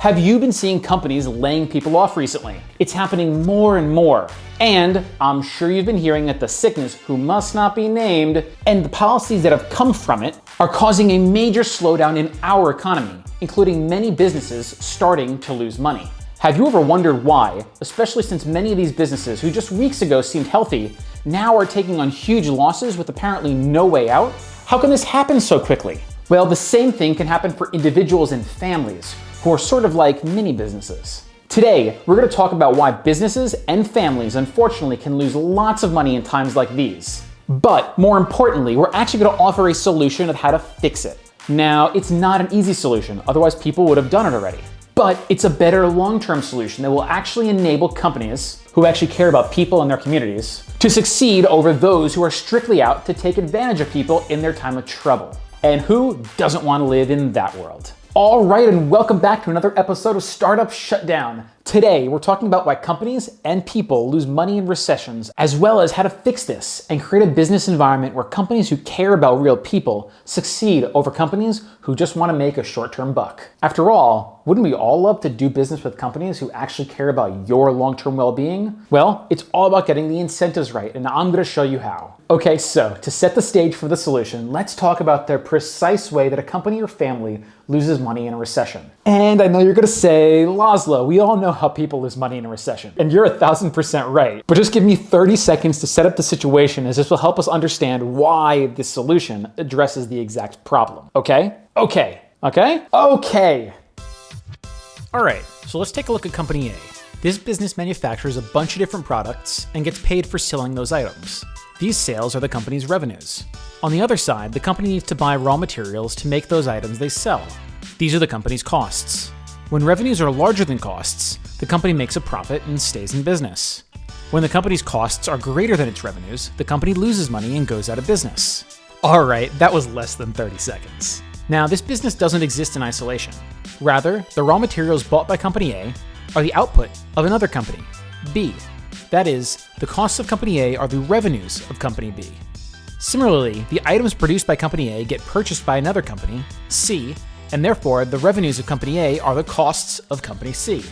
Have you been seeing companies laying people off recently? It's happening more and more. And I'm sure you've been hearing that the sickness, who must not be named, and the policies that have come from it are causing a major slowdown in our economy, including many businesses starting to lose money. Have you ever wondered why, especially since many of these businesses who just weeks ago seemed healthy, now are taking on huge losses with apparently no way out? How can this happen so quickly? Well, the same thing can happen for individuals and families who are sort of like mini businesses. Today, we're going to talk about why businesses and families unfortunately can lose lots of money in times like these. But more importantly, we're actually going to offer a solution of how to fix it. Now, it's not an easy solution, otherwise people would have done it already. But it's a better long-term solution that will actually enable companies who actually care about people and their communities to succeed over those who are strictly out to take advantage of people in their time of trouble. And who doesn't want to live in that world? All right, and welcome back to another episode of Startup Shutdown. Today, we're talking about why companies and people lose money in recessions, as well as how to fix this and create a business environment where companies who care about real people succeed over companies who just want to make a short-term buck. After all, wouldn't we all love to do business with companies who actually care about your long-term well-being? Well, it's all about getting the incentives right, and I'm going to show you how. Okay, so to set the stage for the solution, let's talk about the precise way that a company or family loses money in a recession. And I know you're going to say, Laszlo, we all know how people lose money in a recession. And you're 1,000% right. But just give me 30 seconds to set up the situation, as this will help us understand why this solution addresses the exact problem. Okay? Okay. All right, so let's take a look at Company A. This business manufactures a bunch of different products and gets paid for selling those items. These sales are the company's revenues. On the other side, the company needs to buy raw materials to make those items they sell. These are the company's costs. When revenues are larger than costs, the company makes a profit and stays in business. When the company's costs are greater than its revenues, the company loses money and goes out of business. All right, that was less than 30 seconds. Now, this business doesn't exist in isolation. Rather, the raw materials bought by Company A are the output of another company, B. That is, the costs of Company A are the revenues of Company B. Similarly, the items produced by Company A get purchased by another company, C, and therefore the revenues of Company A are the costs of Company C.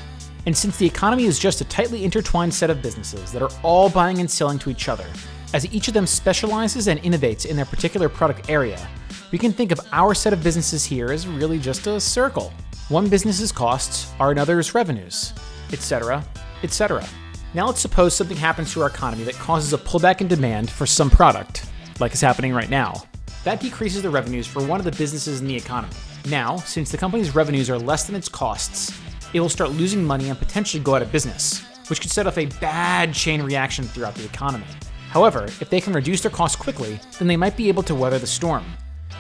And since the economy is just a tightly intertwined set of businesses that are all buying and selling to each other, as each of them specializes and innovates in their particular product area, we can think of our set of businesses here as really just a circle. One business's costs are another's revenues, etc., etc. Now let's suppose something happens to our economy that causes a pullback in demand for some product, like is happening right now. That decreases the revenues for one of the businesses in the economy. Now, since the company's revenues are less than its costs, it will start losing money and potentially go out of business, which could set off a bad chain reaction throughout the economy. However, if they can reduce their costs quickly, then they might be able to weather the storm.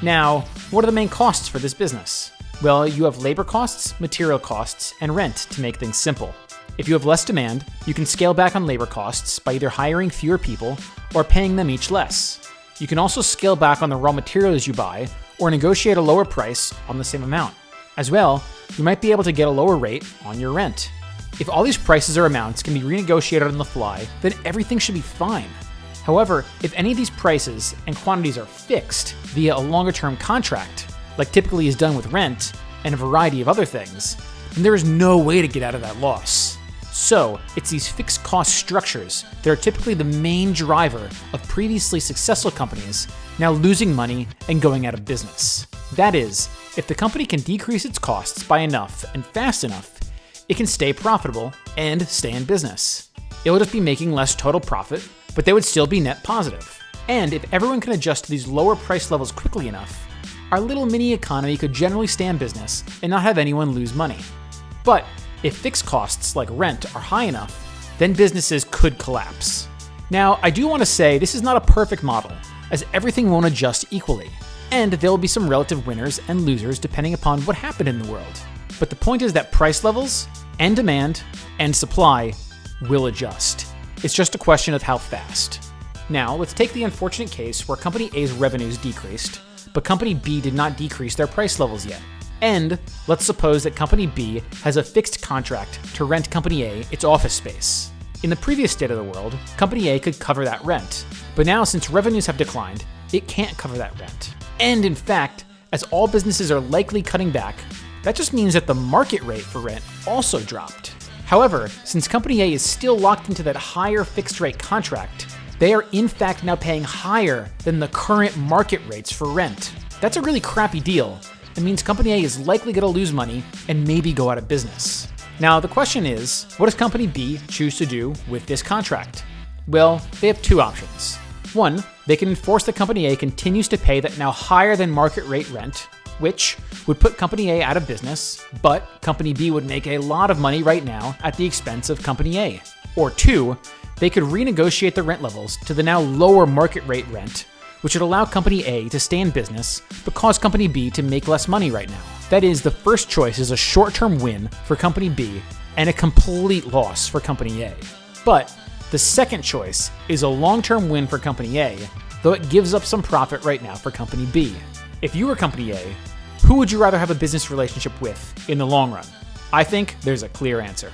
Now, what are the main costs for this business? Well, you have labor costs, material costs, and rent to make things simple. If you have less demand, you can scale back on labor costs by either hiring fewer people or paying them each less. You can also scale back on the raw materials you buy or negotiate a lower price on the same amount. As well, you might be able to get a lower rate on your rent. If all these prices or amounts can be renegotiated on the fly, then everything should be fine. However, if any of these prices and quantities are fixed via a longer-term contract, like typically is done with rent and a variety of other things, then there is no way to get out of that loss. So, it's these fixed cost structures that are typically the main driver of previously successful companies now losing money and going out of business. That is, if the company can decrease its costs by enough and fast enough, it can stay profitable and stay in business. It will just be making less total profit, but they would still be net positive. And if everyone can adjust to these lower price levels quickly enough, our little mini economy could generally stay in business and not have anyone lose money. But if fixed costs like rent are high enough, then businesses could collapse. Now, I do want to say this is not a perfect model, as everything won't adjust equally, and there will be some relative winners and losers depending upon what happened in the world. But the point is that price levels, and demand, and supply will adjust. It's just a question of how fast. Now, let's take the unfortunate case where Company A's revenues decreased, but Company B did not decrease their price levels yet. And let's suppose that Company B has a fixed contract to rent Company A its office space. In the previous state of the world, Company A could cover that rent, but now since revenues have declined, it can't cover that rent. And in fact, as all businesses are likely cutting back, That just means that the market rate for rent also dropped. However, since Company A is still locked into that higher fixed rate contract, they are in fact now paying higher than the current market rates for rent. That's a really crappy deal. It means Company A is likely going to lose money and maybe go out of business. Now, the question is, what does Company B choose to do with this contract? Well, they have two options. One, they can enforce that Company A continues to pay that now higher than market rate rent, which would put Company A out of business, but Company B would make a lot of money right now at the expense of Company A. Or two, they could renegotiate the rent levels to the now lower market rate rent, which would allow Company A to stay in business but cause Company B to make less money right now. That is, the first choice is a short-term win for Company B and a complete loss for Company A. But the second choice is a long-term win for Company A, though it gives up some profit right now for Company B. If you were Company A, who would you rather have a business relationship with in the long run? I think there's a clear answer.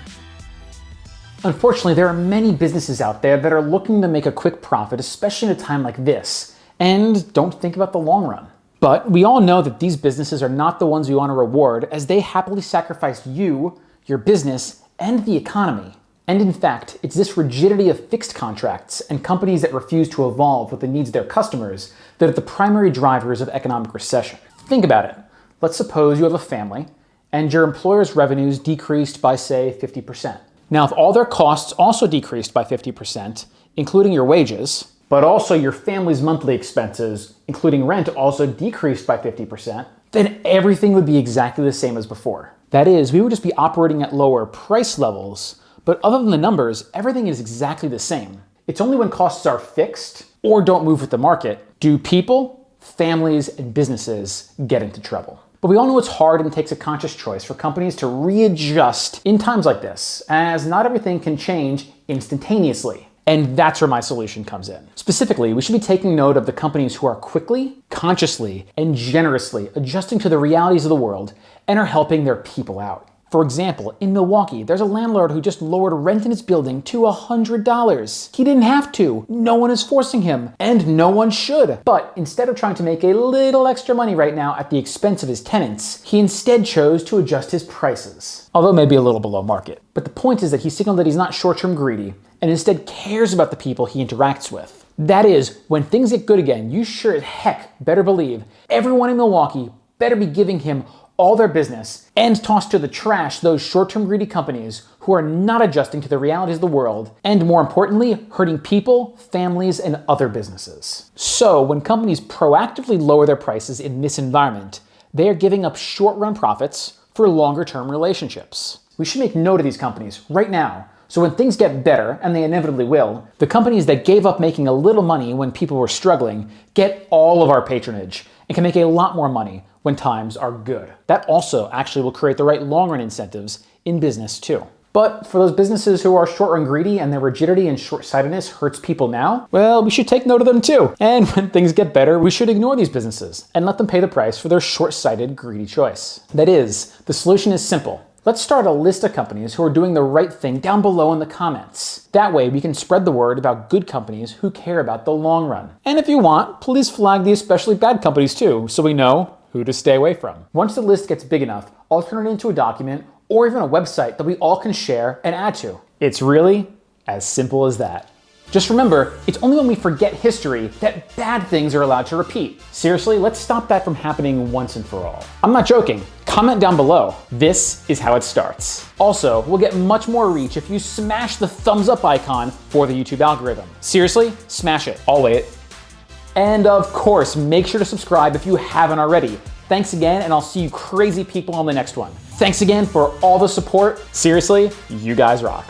Unfortunately, there are many businesses out there that are looking to make a quick profit, especially in a time like this, and don't think about the long run. But we all know that these businesses are not the ones we want to reward, as they happily sacrificed you, your business, and the economy. And in fact, it's this rigidity of fixed contracts and companies that refuse to evolve with the needs of their customers that are the primary drivers of economic recession. Think about it. Let's suppose you have a family and your employer's revenues decreased by, say, 50%. Now, if all their costs also decreased by 50%, including your wages, but also your family's monthly expenses, including rent, also decreased by 50%, then everything would be exactly the same as before. That is, we would just be operating at lower price levels, but other than the numbers, everything is exactly the same. It's only when costs are fixed or don't move with the market do people, families, and businesses get into trouble. But we all know it's hard and takes a conscious choice for companies to readjust in times like this, as not everything can change instantaneously. And that's where my solution comes in. Specifically, we should be taking note of the companies who are quickly, consciously, and generously adjusting to the realities of the world and are helping their people out. For example, in Milwaukee, there's a landlord who just lowered rent in his building to $100. He didn't have to. No one is forcing him, and no one should. But instead of trying to make a little extra money right now at the expense of his tenants, he instead chose to adjust his prices, although maybe a little below market. But the point is that he signaled that he's not short-term greedy, and instead cares about the people he interacts with. That is, when things get good again, you sure as heck better believe everyone in Milwaukee better be giving him all their business and toss to the trash those short-term greedy companies who are not adjusting to the realities of the world and, more importantly, hurting people, families, and other businesses. So when companies proactively lower their prices in this environment, they are giving up short-run profits for longer-term relationships. We should make note of these companies right now, so when things get better, and they inevitably will, the companies that gave up making a little money when people were struggling get all of our patronage and can make a lot more money when times are good. That also actually will create the right long-run incentives in business too. But for those businesses who are short-run greedy and their rigidity and short-sightedness hurts people now, well, we should take note of them too. And when things get better, we should ignore these businesses and let them pay the price for their short-sighted, greedy choice. That is, the solution is simple. Let's start a list of companies who are doing the right thing down below in the comments. That way we can spread the word about good companies who care about the long run. And if you want, please flag the especially bad companies too, so we know who to stay away from. Once the list gets big enough, I'll turn it into a document or even a website that we all can share and add to. It's really as simple as that. Just remember, it's only when we forget history that bad things are allowed to repeat. Seriously, let's stop that from happening once and for all. I'm not joking. Comment down below. This is how it starts. Also, we'll get much more reach if you smash the thumbs up icon for the YouTube algorithm. Seriously, smash it. I'll wait. And of course, make sure to subscribe if you haven't already. Thanks again, and I'll see you crazy people on the next one. Thanks again for all the support. Seriously, you guys rock.